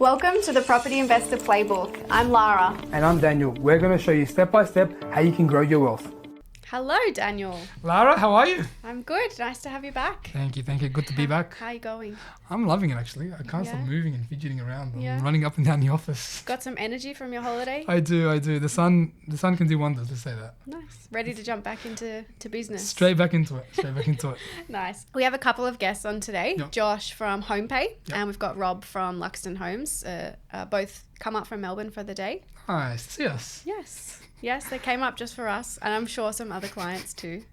Welcome to the Property Investor Playbook. I'm Lara. And I'm Daniel. We're going to show you step by step how you can grow your wealth. Hello, Daniel. Lara, how are you? I'm good. Nice to have you back. Thank you. Good to be back. How are you going? I'm loving it actually. I can't stop moving and fidgeting around. Yeah. I'm running up and down the office. Got some energy from your holiday? I do. The sun can do wonders, let's say that. Nice. Ready to jump back into business? Straight back into it. Nice. We have a couple of guests on today. Yep. Josh from HomePay Yep. and we've got Rob from Luxton Homes. Both come up from Melbourne for the day. Nice to see us. Yes, they came up just for us, and I'm sure some other clients too.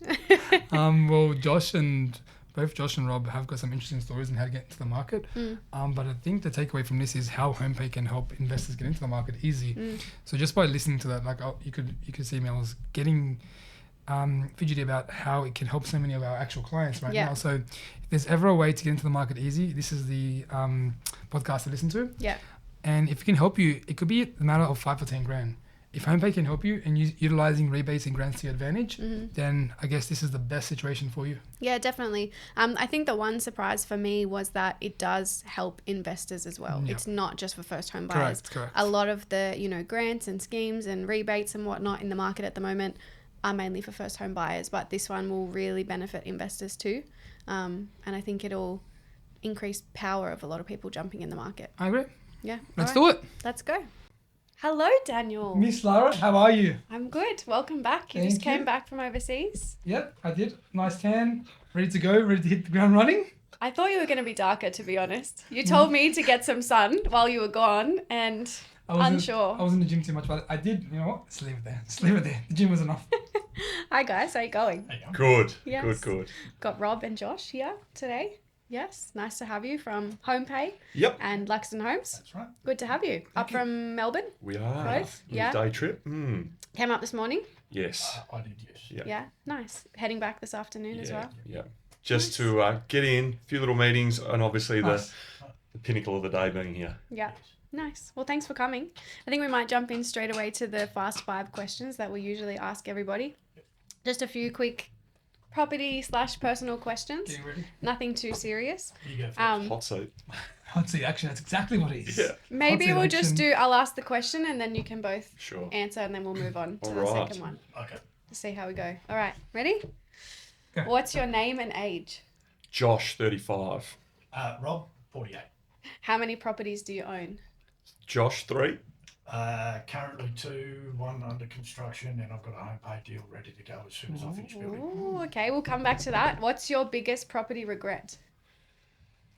Well, both Josh and Rob have got some interesting stories on how to get into the market. But I think the takeaway from this is how HomePay can help investors get into the market easy. So just by listening to that, you could see me, I was getting fidgety about how it can help so many of our actual clients right now. So if there's ever a way to get into the market easy, this is the podcast to listen to. Yeah. And if it can help you, it could be a matter of 5 or 10 grand. If HomePay can help you and utilising rebates and grants to your advantage, then I guess this is the best situation for you. Yeah, definitely. I think the one surprise for me was that it does help investors as well. Yep. It's not just for first home buyers. Correct. A lot of the, grants and schemes and rebates and whatnot in the market at the moment are mainly for first home buyers, but this one will really benefit investors too. And I think it'll increase power of a lot of people jumping in the market. I agree. Yeah. Let's do it. Let's go. Hello, Daniel. Miss Lara, how are you? I'm good. Welcome back. You just came back from overseas. Yep, I did. Nice tan, ready to go, ready to hit the ground running. I thought you were going to be darker, to be honest. You told me to get some sun while you were gone, and unsure. I was in the gym too much, but I did, you know what? Just leave it there. The gym was enough. Hi, guys. How you going? Good. Yes. Good. Got Rob and Josh here today. Yes. Nice to have you from HomePay and Luxton Homes. That's right. Good to have you. Up from Melbourne? We are. Both? Yeah. Day trip. Came up this morning? Yes. I did, yes. Yeah. Nice. Heading back this afternoon as well? Yeah. Just to get in, a few little meetings, and obviously Nice. the pinnacle of the day being here. Yeah. Nice. Well, thanks for coming. I think we might jump in straight away to the fast 5 questions that we usually ask everybody. Just a few quick property/personal questions. Getting ready? Nothing too serious. You go Hot seat. Hot seat action, that's exactly what it is. Yeah. Maybe Hot seat we'll just action. I'll ask the question and then you can both Sure. answer and then we'll move on to the Alright. second one Okay. to see how we go. All right. Ready? Go. What's your name and age? Josh, 35. Rob, 48. How many properties do you own? Josh, 3. Currently 2, 1 under construction, and I've got a HomePay deal ready to go as soon as I finish building. Ooh, okay. We'll come back to that. What's your biggest property regret?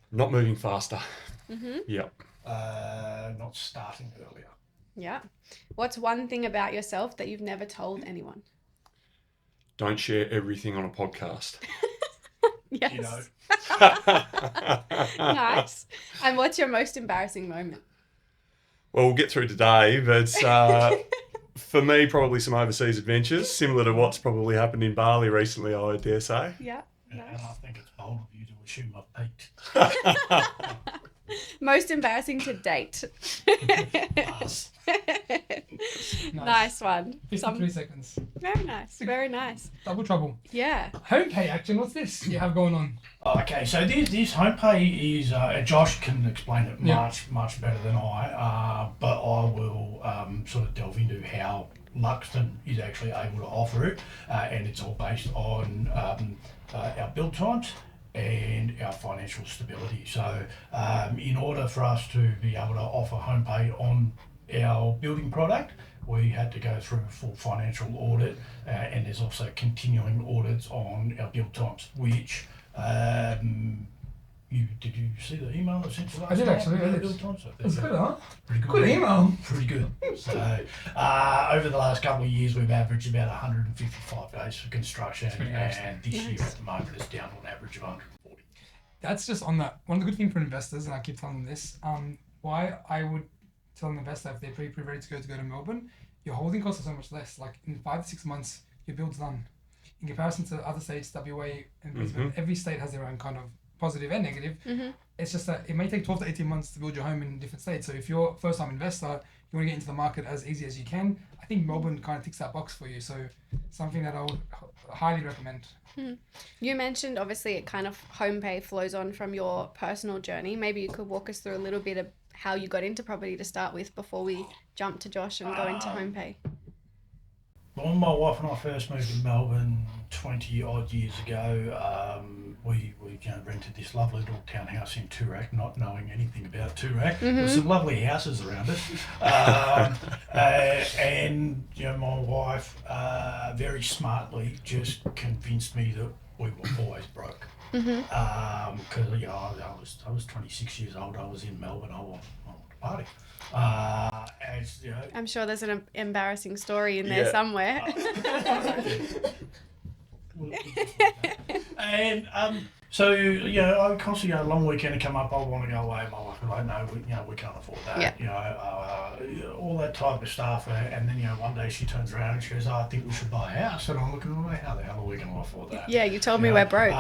Not moving faster. Yep. Not starting earlier. Yeah. What's one thing about yourself that you've never told anyone? Don't share everything on a podcast. Yes. You know, Nice. And what's your most embarrassing moment? Well, we'll get through today, but for me, probably some overseas adventures, similar to what's probably happened in Bali recently, I dare say. Yeah. and Nice. I think it's bold of you to assume I've peaked. Most embarrassing to date. Pass. Nice one. 53 seconds. Very nice. Very nice. Double trouble. Yeah. HomePay action, what's this you have going on? Okay, so this HomePay is, Josh can explain it Yeah. much better than I, but I will sort of delve into how Luxton is actually able to offer it, and it's all based on our build times and our financial stability. So in order for us to be able to offer HomePay on our building product, we had to go through a full financial audit, and there's also continuing audits on our build times, which did you see the email I sent you last I did night actually, about I did. build times? So That's good, huh? pretty good. Good email. Pretty good. So over the last couple of years, we've averaged about 155 days for construction, pretty and good. this year at the moment it's down to an average of 140. That's just on that. One of the good things for investors, and I keep telling them this, why I would tell an investor if they're pretty ready to go to Melbourne, your holding costs are so much less. Like in 5 to 6 months, your build's done. In comparison to other states, WA and Brisbane, every state has their own kind of positive and negative. It's just that it may take 12 to 18 months to build your home in different states. So if you're a first-time investor, you want to get into the market as easy as you can, I think Melbourne kind of ticks that box for you. So something that I would highly recommend. You mentioned obviously it kind of HomePay flows on from your personal journey. Maybe you could walk us through a little bit of how you got into property to start with before we jump to Josh and go into HomePay? When my wife and I first moved to Melbourne 20 odd years ago, we rented this lovely little townhouse in Toorak, not knowing anything about Toorak. There's some lovely houses around it. And my wife very smartly just convinced me that we were always broke. Because I was 26 years old. I was in Melbourne. I want to party. I'm sure there's an embarrassing story in there somewhere. And so I constantly a long weekend to come up. I want to go away. My wife was like, no, we can't afford that. All that type of stuff. And then one day she turns around and she goes, I think we should buy a house. And I'm looking, how the hell are we going to afford that? Yeah, you told me we're broke.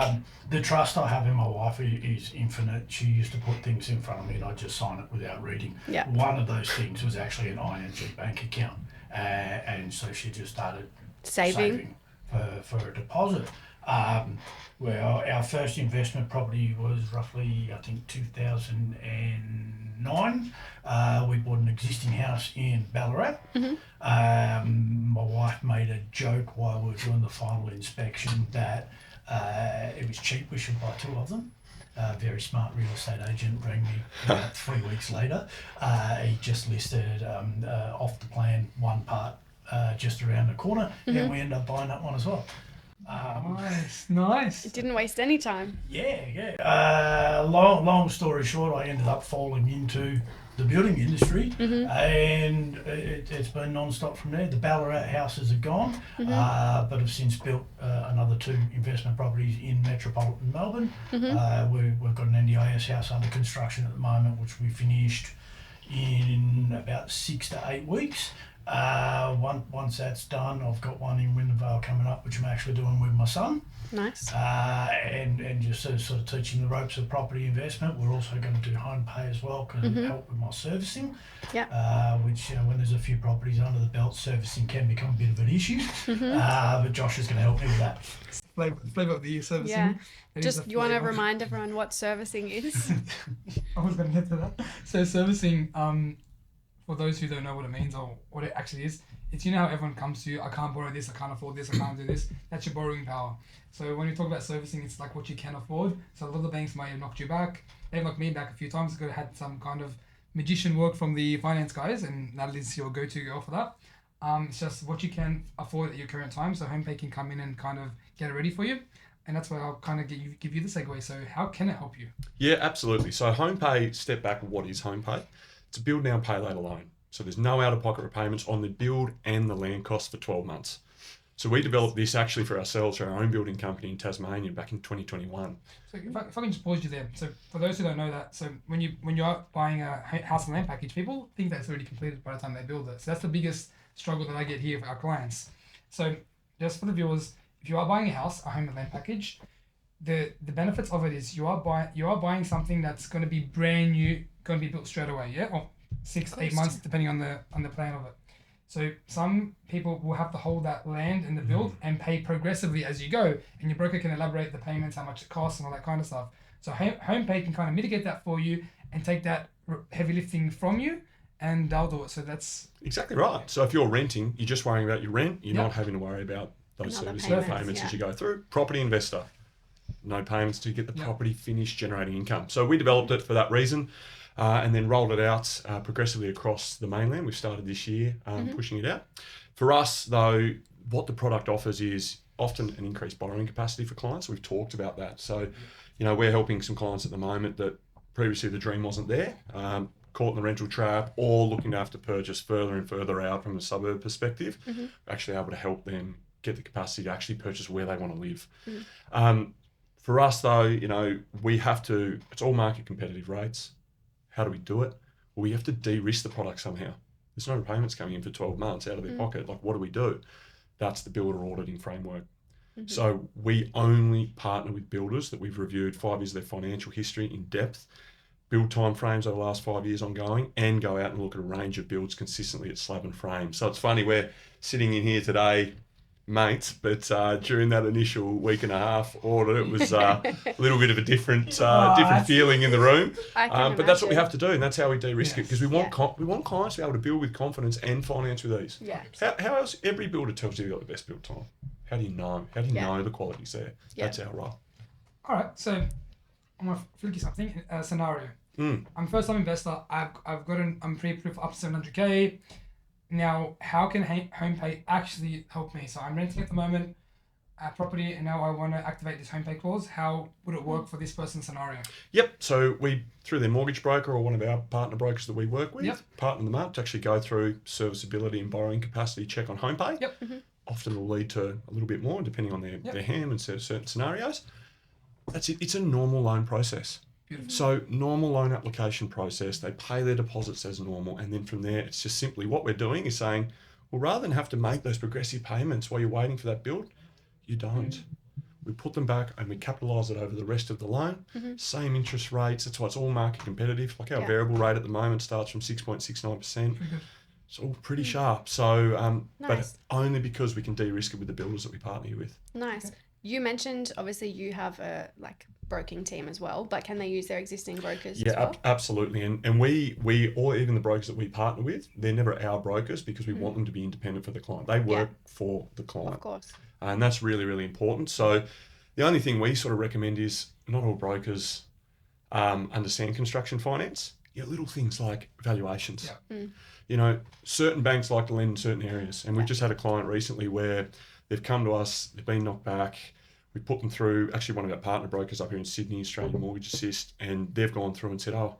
The trust I have in my wife is infinite. She used to put things in front of me and I'd just sign it without reading. Yeah. One One of those things was actually an ING bank account. And so she just started saving for a deposit. Well, our first investment property was roughly, I think, 2009. We bought an existing house in Ballarat. My wife made a joke while we were doing the final inspection that it was cheap, we should buy two of them. Very smart real estate agent rang me about 3 weeks later. He just listed off the plan one part just around the corner, and we ended up buying that one as well. Nice. It didn't waste any time. Yeah. Long story short, I ended up falling into the building industry, and it's been non-stop from there. The Ballarat houses are gone, but I've since built another 2 investment properties in metropolitan Melbourne. We've got an NDIS house under construction at the moment, which we finished in about 6 to 8 weeks. Once that's done, I've got one in Unveil coming up, which I'm actually doing with my son. Nice. And just sort of teaching the ropes of property investment. We're also going to do HomePay as well because it help with my servicing. Which when there's a few properties under the belt, servicing can become a bit of an issue. But Josh is going to help me with that. Flavour of the year servicing. Yeah. Just you want to remind everyone what servicing is? I was going to get to that. So servicing, for those who don't know what it means or what it actually is, it's how everyone comes to you, I can't borrow this, I can't afford this, I can't do this. That's your borrowing power. So when you talk about servicing, it's like what you can afford. So a lot of the banks might have knocked you back. They've knocked me back a few times because I had some kind of magician work from the finance guys, and that is your go-to girl for that. It's just what you can afford at your current time. So HomePay can come in and kind of get it ready for you. And that's where I'll kind of give you the segue. So how can it help you? Yeah, absolutely. So HomePay, step back, what is HomePay? It's a build now, pay later loan. So there's no out-of-pocket repayments on the build and the land costs for 12 months. So we developed this actually for ourselves, for our own building company in Tasmania back in 2021. So if I can just pause you there. So for those who don't know that, so when you are buying a house and land package, people think that it's already completed by the time they build it. So that's the biggest struggle that I get here for our clients. So just for the viewers, if you are buying a house, a home and land package, the benefits of it is you are buying something that's going to be brand new, going to be built straight away, yeah, or 6 to 8 months depending on the plan of it. So some people will have to hold that land in the build and pay progressively as you go, and your broker can elaborate the payments, how much it costs, and all that kind of stuff. So HomePay can kind of mitigate that for you and take that heavy lifting from you, and they'll do it. So that's exactly right. So if you're renting, you're just worrying about your rent. You're not having to worry about those servicing payments as you go through. Property investor, no payments to get the property finished, generating income. So we developed it for that reason. And then rolled it out progressively across the mainland. We've started this year pushing it out. For us, though, what the product offers is often an increased borrowing capacity for clients. We've talked about that. So, we're helping some clients at the moment that previously the dream wasn't there, caught in the rental trap, or looking to have to purchase further and further out from a suburb perspective. We're actually able to help them get the capacity to actually purchase where they want to live. For us, though, we have to, it's all market competitive rates. How do we do it? Well, we have to de-risk the product somehow. There's no repayments coming in for 12 months out of their pocket. Like, what do we do? That's the builder auditing framework. So we only partner with builders that we've reviewed 5 years of their financial history in depth, build timeframes over the last 5 years ongoing, and go out and look at a range of builds consistently at slab and frame. So it's funny, we're sitting in here today mates, but during that initial week and a half audit, it was a little bit of a different feeling in the room. But that's what we have to do, and that's how we de-risk it, because we want clients to be able to build with confidence and finance with ease. Yeah. How else? Every builder tells you you've got the best build time. How do you know? How do you know the quality's there? Yeah. That's our role. All right, so I'm gonna flick you something. Scenario. I'm first time investor. I'm pre-approved for up to 700k. Now, how can HomePay actually help me? So I'm renting at the moment a property, and now I want to activate this HomePay clause. How would it work for this person's scenario? Yep. So we, through their mortgage broker or one of our partner brokers that we work with, partner them up to actually go through serviceability and borrowing capacity check on HomePay. Yep. Often will lead to a little bit more, depending on their ham and certain scenarios. That's it. It's a normal loan process. Beautiful. So normal loan application process, they pay their deposits as normal, and then from there it's just simply what we're doing is saying, well, rather than have to make those progressive payments while you're waiting for that build, you don't. We put them back and we capitalise it over the rest of the loan. Same interest rates. That's why it's all market competitive. Like our variable rate at the moment starts from 6.69%. It's all pretty sharp. So, but only because we can de-risk it with the builders that we partner with. Nice. Okay. You mentioned obviously you have a broking team as well, but can they use their existing brokers as well? Absolutely. And we or even the brokers that we partner with, they're never our brokers because we want them to be independent for the client. They work for the client. Of course. And that's really, really important. So the only thing we sort of recommend is not all brokers understand construction finance. Little things like valuations. Certain banks like to lend in certain areas. And we've just had a client recently where they've come to us, they've been knocked back. We put them through, actually one of our partner brokers up here in Sydney, Australian Mortgage Assist, and they've gone through and said, oh,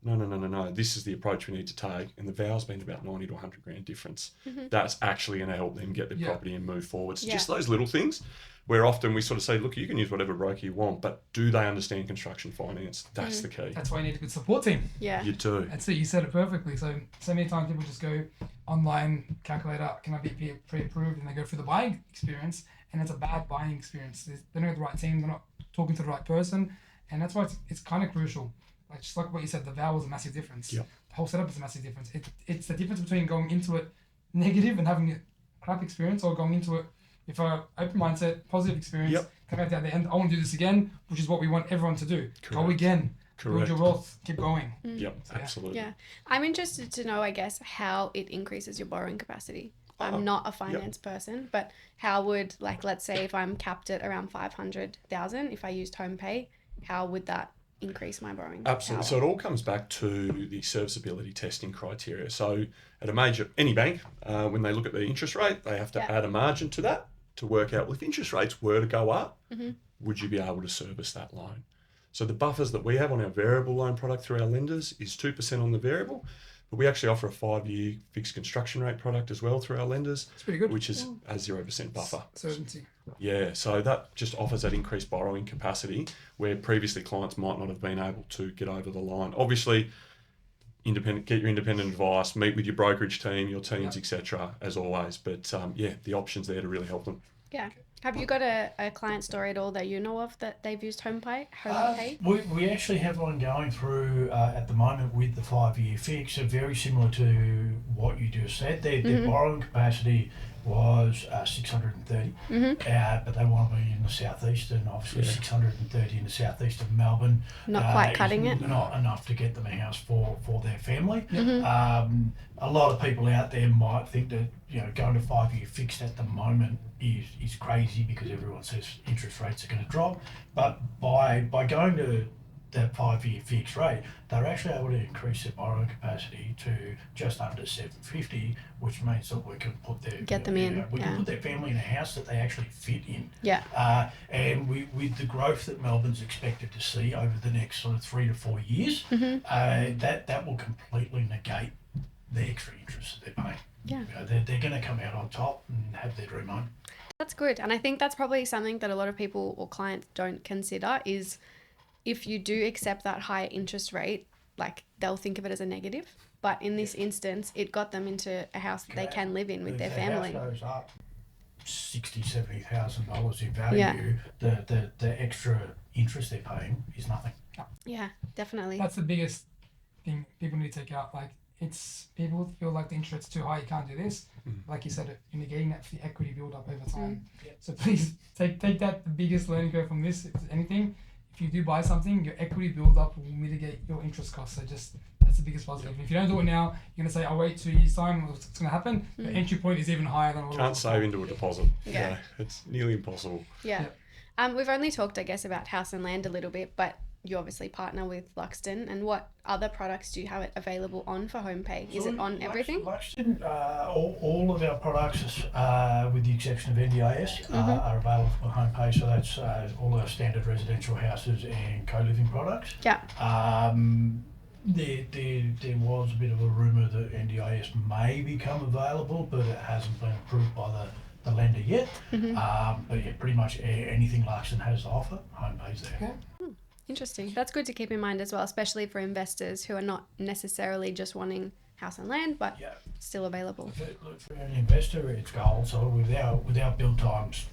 no, this is the approach we need to take. And the val's been about 90 to 100 grand difference. That's actually going to help them get their property and move forward. So just those little things where often we sort of say, look, you can use whatever broker you want, but do they understand construction finance? That's the key. That's why you need a good support team. Yeah. You do. That's it. You said it perfectly. So many times people just go online, calculator, can I be pre-approved? And they go through the buying experience, and it's a bad buying experience. They don't have the right team. They're not talking to the right person. And that's why it's kind of crucial. Like just like what you said, the VAL was a massive difference. Yep. The whole setup is a massive difference. It's the difference between going into it negative and having a crap experience, or going into it with an open mindset, positive experience, come out the other end, I want to do this again, which is what we want everyone to do. Correct. Go again. Build your wealth. Keep going. Yep, absolutely. Yeah. I'm interested to know, I guess, how it increases your borrowing capacity. I'm not a finance person, but how would, let's say if I'm capped at around 500,000, if I used HomePay, how would that increase my borrowing Absolutely. power? So it all comes back to the serviceability testing criteria. So at any bank, when they look at the interest rate, they have to add a margin to that to work out, well, if interest rates were to go up, would you be able to service that loan? So the buffers that we have on our variable loan product through our lenders is 2% on the variable, but we actually offer a 5-year fixed construction rate product as well through our lenders. It's pretty good. Which is a 0% buffer. Certainty. Yeah, so that just offers that increased borrowing capacity where previously clients might not have been able to get over the line. Obviously, get your independent advice, meet with your brokerage team, your teams, etc. as always. But the options there to really help them. Yeah. Have you got a client story at all that you know of that they've used HomePay? We actually have one going through at the moment with the 5-year fix, so very similar to what you just said. Their borrowing capacity was 630, but they want to be in the southeast, and obviously 630 in the southeast of Melbourne. Not quite cutting it. Not enough to get them a house for their family. A lot of people out there might think that going to 5-year fixed at the moment is crazy because everyone says interest rates are going to drop, but by going to that 5-year fixed rate, they're actually able to increase their borrowing capacity to just under 750, which means that we can put their can put their family in a house that they actually fit in. Yeah. And with the growth that Melbourne's expected to see over the next sort of 3 to 4 years, that will completely negate the extra interest that they're paying. Yeah. They're going to come out on top and have their dream home. That's good. And I think that's probably something that a lot of people or clients don't consider is if you do accept that higher interest rate, they'll think of it as a negative. But in this instance, it got them into a house that they can live in with their family. If the house goes up $60,000, $70,000 in value, the extra interest they're paying is nothing. Yeah, definitely. That's the biggest thing people need to take out. it's people feel like the interest rate's too high, you can't do this. Like you said, you're negating that for the equity build up over time. So please take that the biggest learning curve from this. If there's anything, if you do buy something, your equity build up will mitigate your interest costs. So just that's the biggest positive. If you don't do it now, you're gonna say, "I'll wait 2 years time. What's gonna happen?" The entry point is even higher than what Can't save into a deposit. Yeah. It's nearly impossible. Yeah. We've only talked, I guess, about house and land a little bit, but you obviously partner with Luxton. And what other products do you have it available on for HomePay? Is it on everything? Luxton, all of our products, with the exception of NDIS, are available for HomePay. So that's all our standard residential houses and co-living products. Yeah. There was a bit of a rumour that NDIS may become available, but it hasn't been approved by the lender yet. But yeah, pretty much anything Luxton has to offer, HomePay's there. Interesting. That's good to keep in mind as well, especially for investors who are not necessarily just wanting house and land, but still available. Look, for an investor, it's gold. So with our build times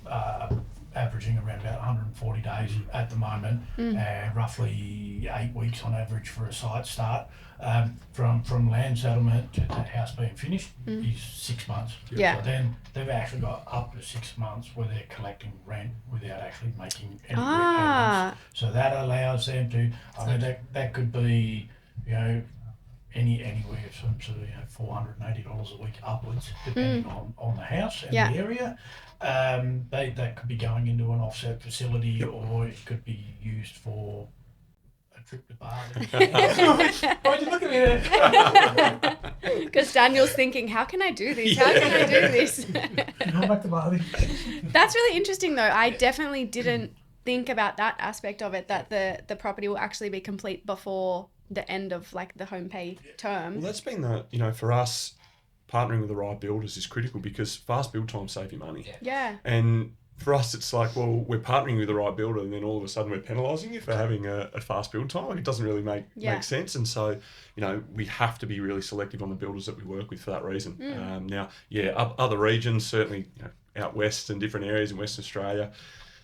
averaging around about 140 days at the moment, and roughly 8 weeks on average for a site start, from land settlement to that house being finished is 6 months. Yeah. So then they've actually got up to 6 months where they're collecting rent without actually making any repayments. So that allows them to, I mean, that could be, anywhere from sort of $480 a week upwards, depending on the house and the area. That could be going into an offset facility, or it could be used for a trip to Bali. Why'd you look at me there? Because Daniel's thinking, how can I do this? How can I do this? Go back to Bali. That's really interesting though. I definitely didn't think about that aspect of it, that the property will actually be complete before the end of like the HomePay term. Well, that's been for us, partnering with the right builders is critical because fast build times save you money. Yeah. And for us, it's like, well, we're partnering with the right builder, and then all of a sudden we're penalising you for having a fast build time. Like, it doesn't really make sense. And so, we have to be really selective on the builders that we work with for that reason. Now, other regions, certainly out west and different areas in Western Australia,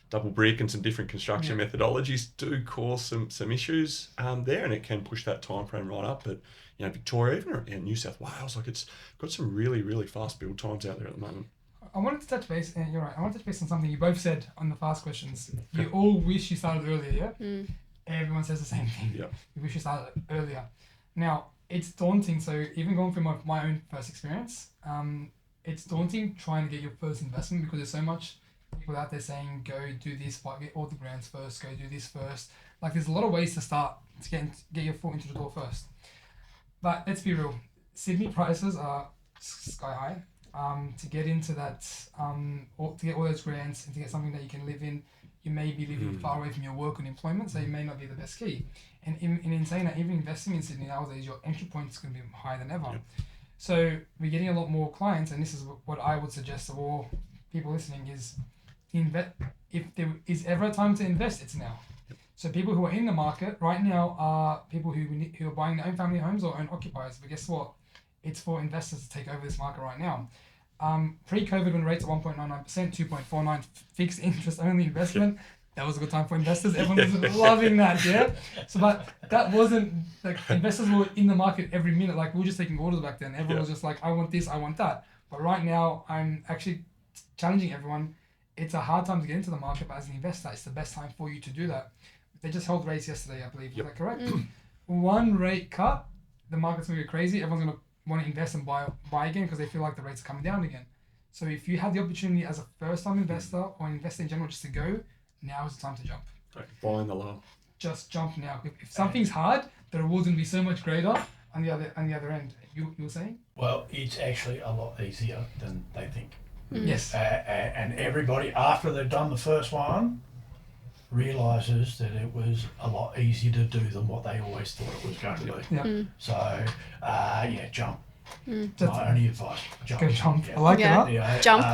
double brick and some different construction methodologies do cause some issues there, and it can push that time frame right up. But Victoria, even in New South Wales, like it's got some really, really fast build times out there at the moment. I wanted to touch base, and you're right, I wanted to touch base on something you both said on the fast questions. You all wish you started earlier, yeah? Everyone says the same thing. Yeah. You wish you started earlier. Now, it's daunting, so even going through my own first experience, it's daunting trying to get your first investment because there's so much people out there saying, go do this, get all the grants first, go do this first. Like, there's a lot of ways to start to get your foot into the door first. But let's be real, Sydney prices are sky high. To get into that, or to get all those grants and to get something that you can live in, you may be living far away from your work and employment, so it may not be the best key. And in saying that, even investing in Sydney nowadays, your entry point is going to be higher than ever. Yep. So we're getting a lot more clients, and this is what I would suggest to all people listening is, if there is ever a time to invest, it's now. So people who are in the market right now are people who are buying their own family homes or own occupiers. But guess what? It's for investors to take over this market right now. Pre-COVID, when rates are 1.99%, 2.49 fixed interest only investment, that was a good time for investors. Everyone was loving that, yeah? So, but that wasn't, like, investors were in the market every minute. Like, we were just taking orders back then. Everyone was just like, I want this, I want that. But right now, I'm actually challenging everyone. It's a hard time to get into the market, but as an investor, it's the best time for you to do that. They just held rates yesterday, I believe. Is that correct? One rate cut, the market's going to go crazy. Everyone's going to want to invest and buy again because they feel like the rates are coming down again. So if you have the opportunity as a first-time investor or an investor in general just to go, now is the time to jump. Right. Buying the low. Just jump now. If something's hard, the reward's going to be so much greater on the other end. You were saying? Well, it's actually a lot easier than they think. Yes. And everybody, after they've done the first one, realises that it was a lot easier to do than what they always thought it was going to be. Yeah. So, jump. My only advice, jump. Go jump. Yeah. I like Yeah. it, Yeah. Jump.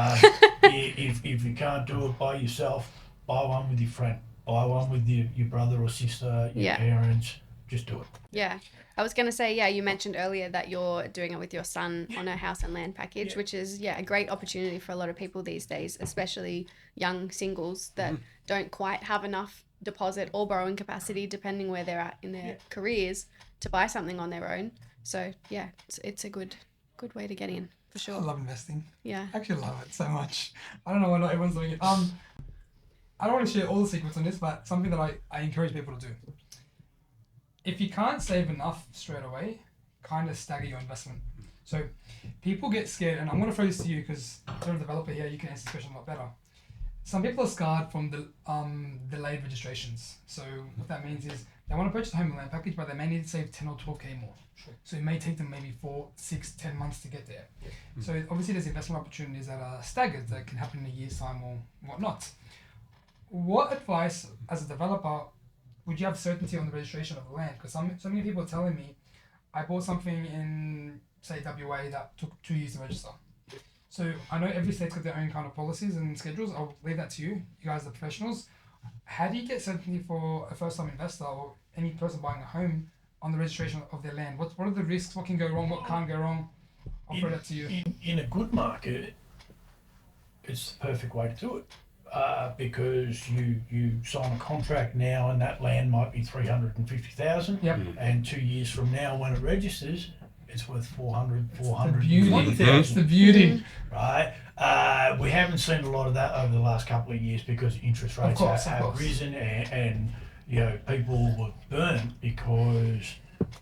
If you can't do it by yourself, buy one with your friend. Buy one with your brother or sister, your parents. Just do it. Yeah. I was going to say, you mentioned earlier that you're doing it with your son on a house and land package, which is, a great opportunity for a lot of people these days, especially young singles that don't quite have enough deposit or borrowing capacity, depending where they're at in their careers, to buy something on their own. So yeah, it's a good way to get in for I sure. love investing. Yeah. I actually love it so much. I don't know why not everyone's doing it. I don't want to share all the secrets on this, but something that I encourage people to do. If you can't save enough straight away, kind of stagger your investment. So people get scared, and I'm going to throw this to you because you're a developer here, you can answer this question a lot better. Some people are scarred from the delayed registrations. So what that means is they want to purchase a home land package, but they may need to save 10 or 12K more. Sure. So it may take them maybe 4, 6, 10 months to get there. So obviously there's investment opportunities that are staggered that can happen in a year's time or whatnot. What advice as a developer would you have certainty on the registration of the land? Because so many people are telling me, I bought something in, say, WA that took 2 years to register. So I know every state's got their own kind of policies and schedules. I'll leave that to you. You guys are the professionals. How do you get certainty for a first-time investor or any person buying a home on the registration of their land? What are the risks? What can go wrong? What can't go wrong? I'll throw that to you. In a good market, it's the perfect way to do it. Because you sign a contract now and that land might be 350,000. Yep. And 2 years from now when it registers, it's worth 400, The beauty. 420,000. It's the beauty. Right? We haven't seen a lot of that over the last couple of years because interest rates have risen and you know, people were burnt because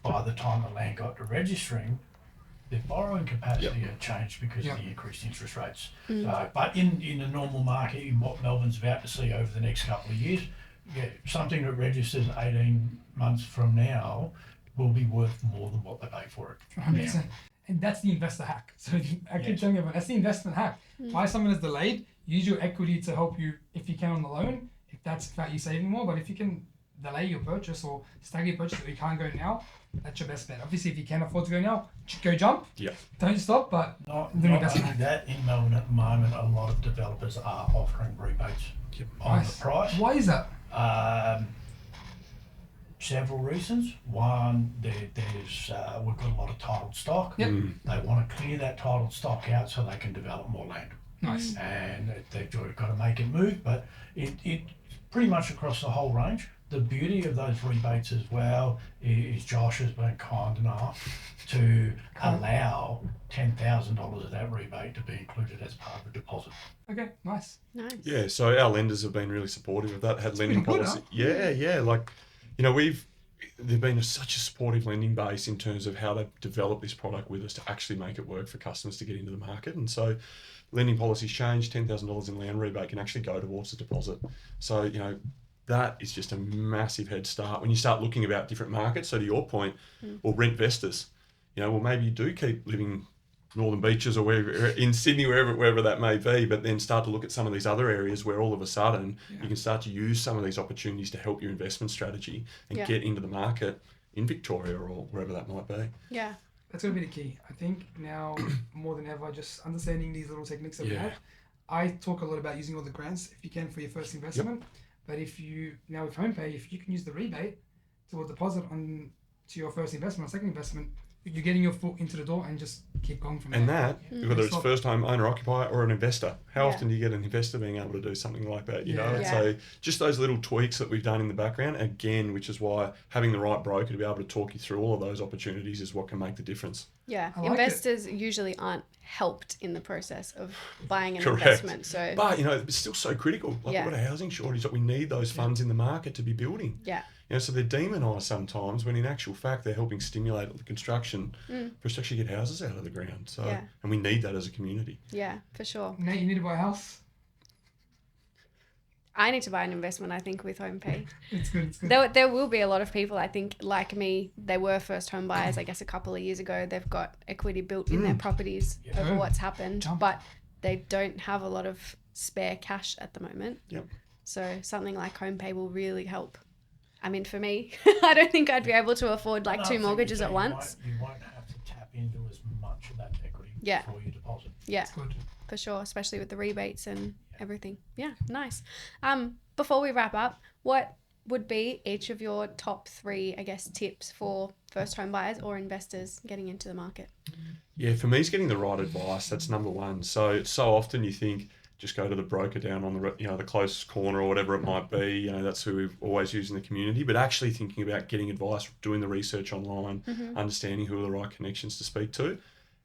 by the time the land got to registering, their borrowing capacity had changed because of the increased interest rates. But in a normal market, in what Melbourne's about to see over the next couple of years, something that registers 18 months from now will be worth more than what they pay for it. 100%. And that's the investor hack. So I keep telling everyone, that's the investment hack. Buy something that's delayed, use your equity to help you if you can on the loan, if that's about you saving more. But if you can delay your purchase or stagger your purchase, or you can't go now, that's your best bet. Obviously, if you can afford to go now, go jump. Yeah. Don't stop, but Not only that, in Melbourne at the moment, a lot of developers are offering rebates on the price. Why is that? Several reasons. One, there's we've got a lot of titled stock. Yep. They want to clear that titled stock out so they can develop more land. Nice. And they've got to make it move, but it pretty much across the whole range. The beauty of those rebates as well is Josh has been kind enough to allow $10,000 of that rebate to be included as part of a deposit. Okay, nice. Yeah, so our lenders have been really supportive of that. Had lending policy. Yeah. Like, you know, they've been such a supportive lending base in terms of how they've developed this product with us to actually make it work for customers to get into the market. And so lending policies change, $10,000 in land rebate can actually go towards the deposit. So, you know, that is just a massive head start when you start looking about different markets. So to your point, or rent vestors, you know, well, maybe you do keep living Northern Beaches or wherever in Sydney, wherever that may be, but then start to look at some of these other areas where all of a sudden you can start to use some of these opportunities to help your investment strategy and get into the market in Victoria or wherever that might be. Yeah. That's going to be the key. I think now more than ever, just understanding these little techniques that we have. I talk a lot about using all the grants if you can for your first investment. But if you, now with HomePay, if you can use the rebate to a deposit on to your first investment or second investment, you're getting your foot into the door and just keep going from there. And that, whether it's first time owner occupier or an investor, how often do you get an investor being able to do something like that? You know, so just those little tweaks that we've done in the background, again, which is why having the right broker to be able to talk you through all of those opportunities is what can make the difference. Yeah, like investors usually aren't helped in the process of buying an investment. So, but you know, it's still so critical. Like we've got a housing shortage that we need those funds in the market to be building. Yeah. You know, so they're demonised sometimes when in actual fact they're helping stimulate the construction for us to actually get houses out of the ground. So, and we need that as a community. Yeah, for sure. Nate, you need to buy a house. I need to buy an investment, I think, with HomePay. It's good. There will be a lot of people, I think, like me, they were first home buyers, I guess, a couple of years ago. They've got equity built in their properties over what's happened, but they don't have a lot of spare cash at the moment. Yep. So something like HomePay will really help. I mean, for me, I don't think I'd be able to afford like 2 mortgages at once. You won't have to tap into as much of that equity before you deposit. Yeah. It's good. For sure, especially with the rebates and everything. Yeah, nice. Before we wrap up, what would be each of your top 3, I guess, tips for first home buyers or investors getting into the market? Yeah, for me, it's getting the right advice. That's number one. So often you think, just go to the broker down on the the close corner or whatever it might be. That's who we've always used in the community. But actually thinking about getting advice, doing the research online, understanding who are the right connections to speak to,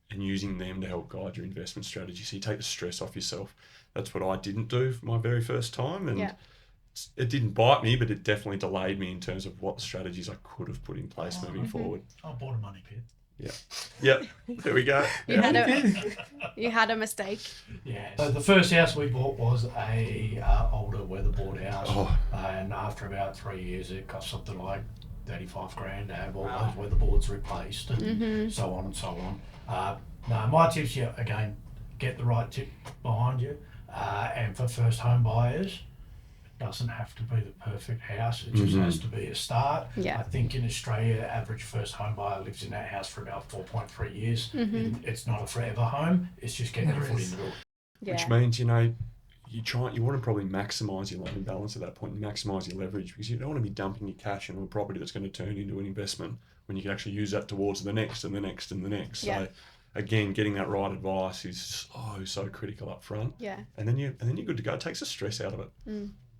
and using them to help guide your investment strategy. So you take the stress off yourself. That's what I didn't do for my very first time, and it didn't bite me, but it definitely delayed me in terms of what strategies I could have put in place moving forward. I bought a money pit. Yeah. There we go. You had a mistake. Yeah. So the first house we bought was a older weatherboard house, and after about 3 years, it cost something like 35 grand to have all those weatherboards replaced, and so on and so on. No, my tips, again, get the right tip behind you, and for first home buyers, doesn't have to be the perfect house. It just has to be a start. Yeah. I think in Australia, average first home buyer lives in that house for about 4.3 years. And it's not a forever home. It's just getting your foot in the door. Yeah. Which means, you want to probably maximise your loan balance at that point and maximise your leverage, because you don't want to be dumping your cash into a property that's going to turn into an investment when you can actually use that towards the next and the next and the next. Yeah. So again, getting that right advice is so critical up front. Yeah. And then you're good to go. It takes the stress out of it.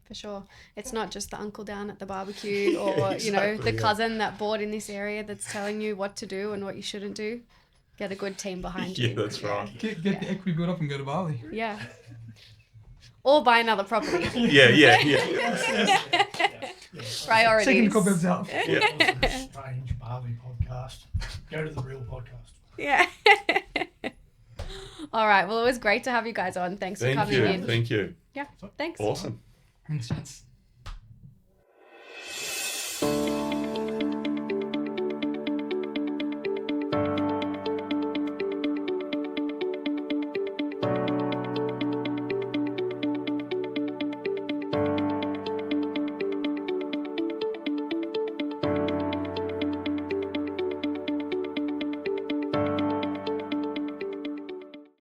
For sure. It's not just the uncle down at the barbecue or, the cousin that bought in this area that's telling you what to do and what you shouldn't do. Get a good team behind you. Yeah, that's right. Get the equity built up and go to Bali. Yeah. Or buy another property. Yeah. Priorities. Checking the cobwebs out. Strange Bali podcast. Go to the real podcast. Yeah. All right. Well, it was great to have you guys on. Thanks for coming in. Thank you. Yeah. Thanks. Awesome. Thanks, gents.